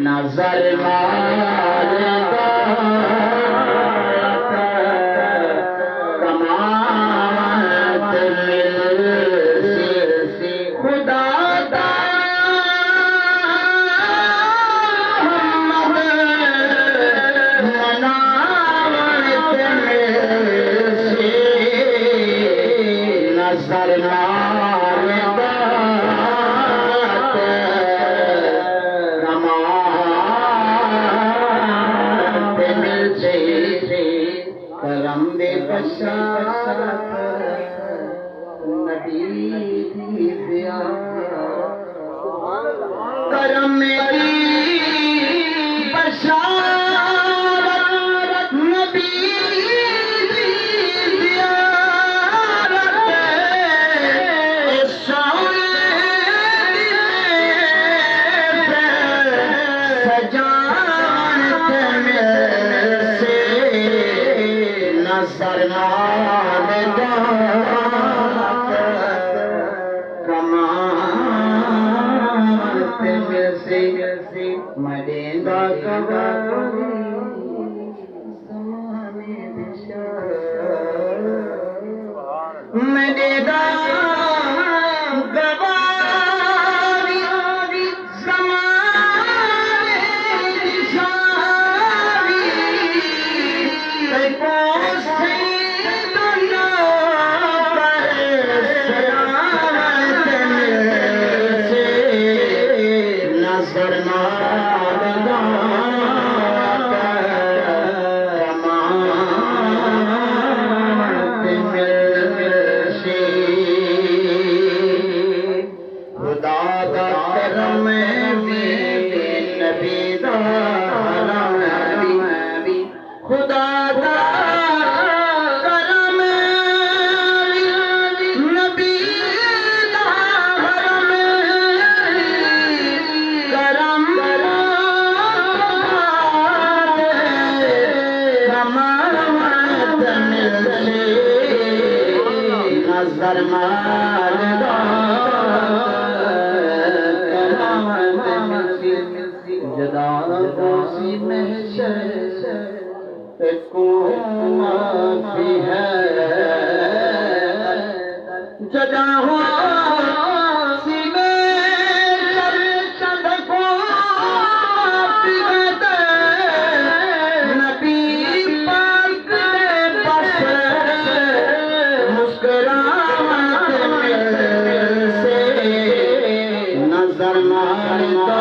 नजर मारता कमावत मिलसी खुदा दा मनावत मिलसी नजर मारता करम दे बशारत नबी दी ज़ियारत करम दी बशारत नबी दी ज़ियारत सजानत मिलसे सरमादा कमात मिलसे मदेंदा कबारी समाने दिशा मदेंदा खुदा दा करम नबी दा करम करम कमावत मिलसे नजर मारदा कमावत मिलसे जदा दोसी महशर माफी है जदा हो नबी पाक बस मुस्कुरावत मिलसे नजर मारता